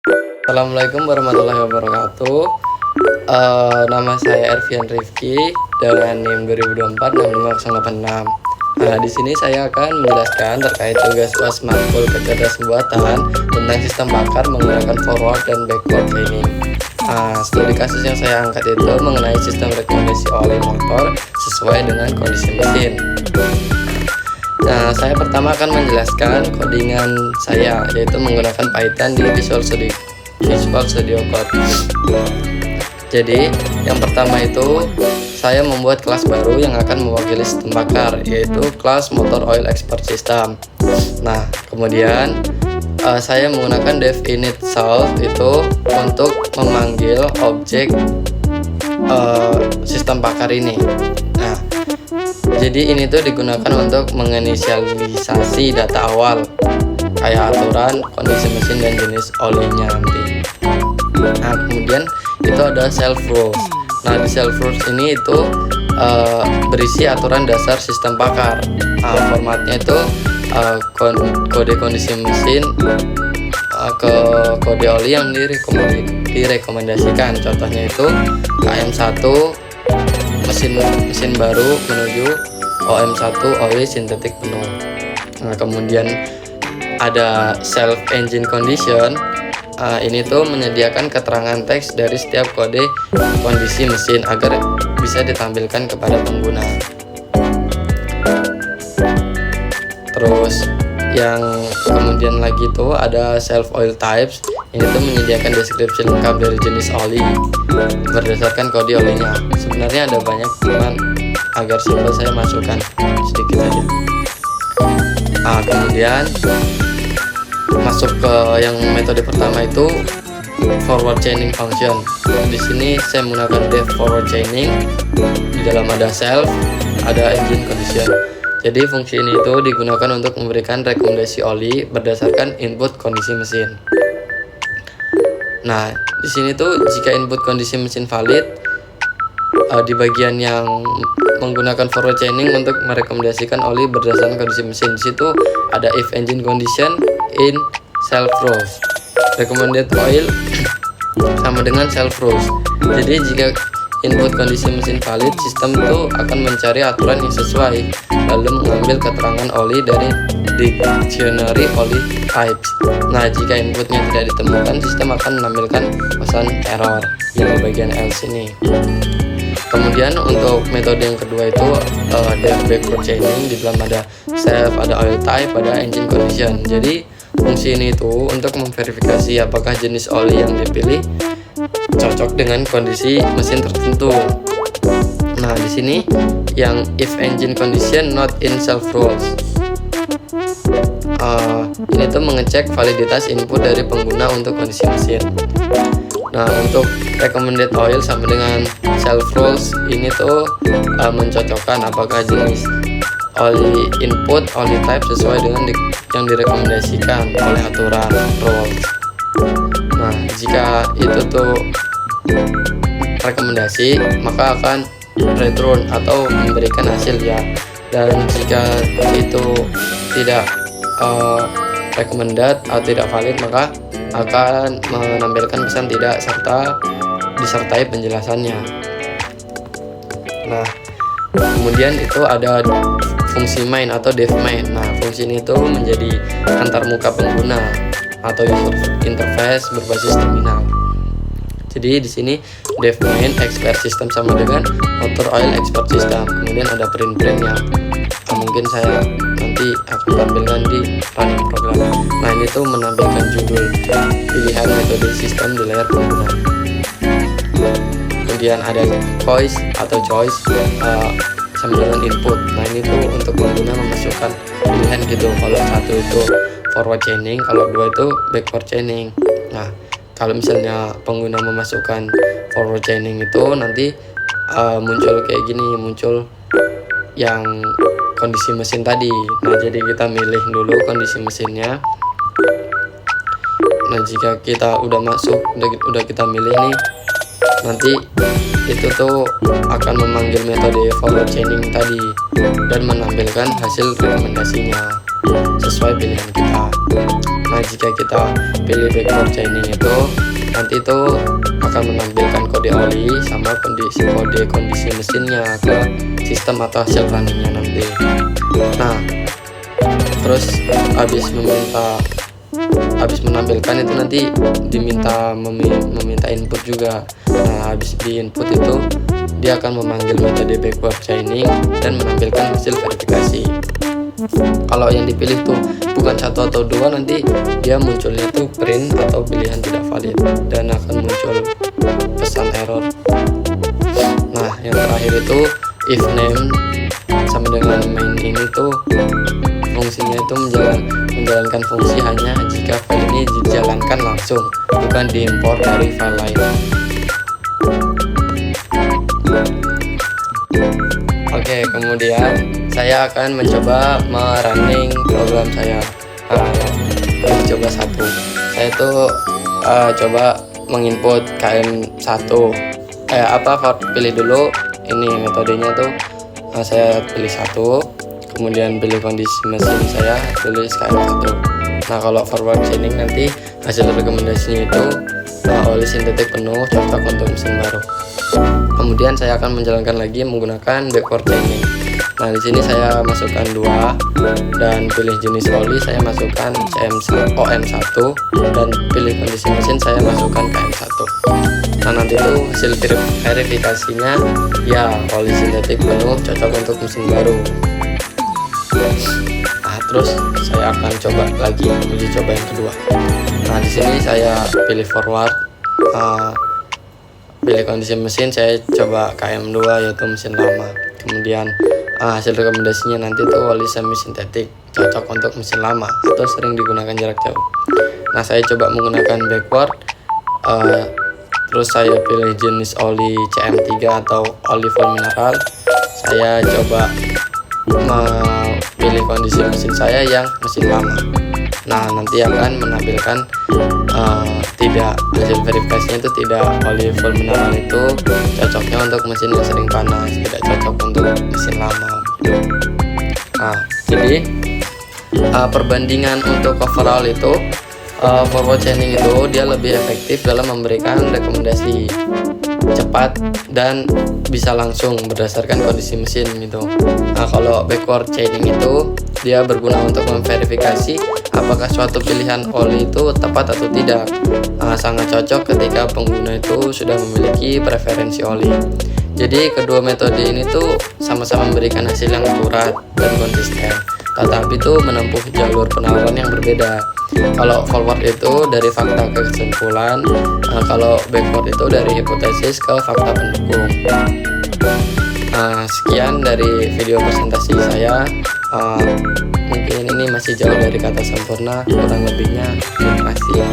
Assalamualaikum warahmatullahi wabarakatuh. Nama saya Ervian Rifki dengan NIM 2024-65086. Nah, di sini saya akan menjelaskan terkait tugas UAS Matkul Kecerdasan Buatan tentang sistem bakar menggunakan forward dan backward chaining. Studi kasus yang saya angkat itu mengenai sistem rekomendasi oli motor sesuai dengan kondisi mesin. Nah, saya pertama akan menjelaskan codingan saya, yaitu menggunakan Python di Visual Studio Code. Jadi, yang pertama itu saya membuat kelas baru yang akan mewakili sistem bakar, yaitu kelas Motor Oil Export System. Nah, kemudian saya menggunakan dev init solve itu untuk memanggil objek sistem bakar ini. Nah, jadi ini tuh digunakan untuk menginisialisasi data awal kayak aturan, kondisi mesin dan jenis olinya nanti. Nah, kemudian itu ada self rules. Nah, di self rules ini itu berisi aturan dasar sistem bakar. Formatnya itu kode kondisi mesin ke kode oli yang direkomendasikan. Contohnya itu KM1 mesin baru menuju OM1 oli sintetik penuh. Nah, kemudian ada self engine condition. Ini tuh menyediakan keterangan teks dari setiap kode kondisi mesin agar bisa ditampilkan kepada pengguna. Terus yang kemudian lagi tuh ada self oil types. Ini tuh menyediakan deskripsi lengkap dari jenis oli berdasarkan kode olinya. Sebenarnya ada banyak, cuman agar simpel saya masukkan sedikit aja. Kemudian masuk ke yang metode pertama itu forward chaining function. Di sini saya menggunakan dev forward chaining. Di dalam ada self, ada engine condition. Jadi fungsi ini itu digunakan untuk memberikan rekomendasi oli berdasarkan input kondisi mesin. Nah, di sini tuh jika input kondisi mesin valid, di bagian yang menggunakan forward chaining untuk merekomendasikan oli berdasarkan kondisi mesin, di situ ada if engine condition in self rules. Recommended oil sama dengan self rules. Jadi jika input kondisi mesin valid, sistem itu akan mencari aturan yang sesuai, lalu mengambil keterangan oli dari dictionary oli types. Nah, jika inputnya tidak ditemukan, sistem akan menampilkan pesan error yang di bagian else ini. Kemudian untuk metode yang kedua itu dev backward chaining. Di dalam ada self, ada oil type, ada engine condition. Jadi fungsi ini itu untuk memverifikasi apakah jenis oli yang dipilih cocok dengan kondisi mesin tertentu. Nah, di sini yang if engine condition not in self rules. Ini tuh mengecek validitas input dari pengguna untuk kondisi mesin. Nah, untuk recommended oil sama dengan self rules ini tuh mencocokkan apakah jenis oli input, oli type sesuai dengan yang direkomendasikan oleh aturan rules. Nah, jika itu tuh rekomendasi, maka akan return atau memberikan hasil ya. Dan jika itu tidak recommended atau tidak valid, maka akan menampilkan pesan tidak serta disertai penjelasannya. Nah, kemudian itu ada fungsi main atau dev main. Nah, fungsi ini itu menjadi antarmuka pengguna atau user interface berbasis terminal. Jadi di sini dev main expert system sama dengan motor oil export system. Kemudian ada print yang mungkin saya nanti akan tampilkan di running program. Nah, ini tuh menampilkan judul pilihan metode sistem di layar pengguna. Kemudian ada choice sama dengan input. Nah, ini tuh untuk pengguna memasukkan pilihan gitu. Kalau satu itu forward chaining, kalau dua itu backward chaining. Nah, kalau misalnya pengguna memasukkan forward chaining itu nanti muncul kayak gini, muncul yang kondisi mesin tadi. Nah, jadi kita milih dulu kondisi mesinnya. Nah, jika kita udah masuk, udah kita milih nih, nanti itu tuh akan memanggil metode forward chaining tadi dan menampilkan hasil rekomendasinya sesuai pilihan kita. Nah, jika kita pilih backward chaining itu, nanti itu akan menampilkan kode oli sama kode kondisi mesinnya ke sistem atau hasil runningnya nanti. Nah, terus habis menampilkan itu nanti meminta input juga. Nah, habis di input itu dia akan memanggil metode backward chaining dan menampilkan hasil verifikasi. Kalau yang dipilih tuh bukan 1 atau 2, nanti dia munculnya tuh print atau pilihan tidak valid dan akan muncul pesan error. Nah, yang terakhir itu if name sama dengan main ini tuh fungsinya itu menjalankan fungsi hanya jika file ini dijalankan langsung, bukan diimpor dari file lain. Oke, kemudian saya akan mencoba merunning program saya. Coba satu. Saya tuh coba menginput KM1. Pilih dulu ini metodenya tuh. Saya pilih 1, kemudian pilih kondisi mesin, saya tulis KM1. Nah, kalau forward chaining nanti hasil rekomendasinya itu oli sintetik penuh cocok untuk mesin baru. Kemudian saya akan menjalankan lagi menggunakan backward chaining. Nah, di sini saya masukkan 2 dan pilih jenis oli, saya masukkan OM1 dan pilih kondisi mesin, saya masukkan KM1. Nah, nanti itu hasil verifikasinya ya oli sintetik penuh cocok untuk mesin baru. Nah, terus saya akan coba lagi uji coba yang kedua. Nah, di sini saya pilih forward, pilih kondisi mesin, saya coba KM2 yaitu mesin lama. Kemudian hasil rekomendasinya nanti tuh oli semi sintetik cocok untuk mesin lama atau sering digunakan jarak jauh. Nah, saya coba menggunakan backward, terus saya pilih jenis oli CM3 atau oli full mineral. Saya coba pilih kondisi mesin saya yang mesin lama. Nah, nanti akan menampilkan tidak, hasil verifikasinya itu tidak oli full mineral itu cocoknya untuk mesin yang sering panas, tidak cocok untuk mesin lama. Nah, jadi perbandingan untuk overall itu forward chaining itu dia lebih efektif dalam memberikan rekomendasi cepat dan bisa langsung berdasarkan kondisi mesin gitu. Nah, kalau backward chaining itu dia berguna untuk memverifikasi apakah suatu pilihan oli itu tepat atau tidak. Sangat cocok ketika pengguna itu sudah memiliki preferensi oli. Jadi kedua metode ini tuh sama-sama memberikan hasil yang akurat dan konsisten, tetapi itu menempuh jalur penawaran yang berbeda. Kalau forward itu dari fakta ke kesimpulan, kalau backward itu dari hipotesis ke fakta pendukung. Sekian dari video presentasi saya. Mungkin ini masih jauh dari kata sempurna, kurang lebihnya terima kasih.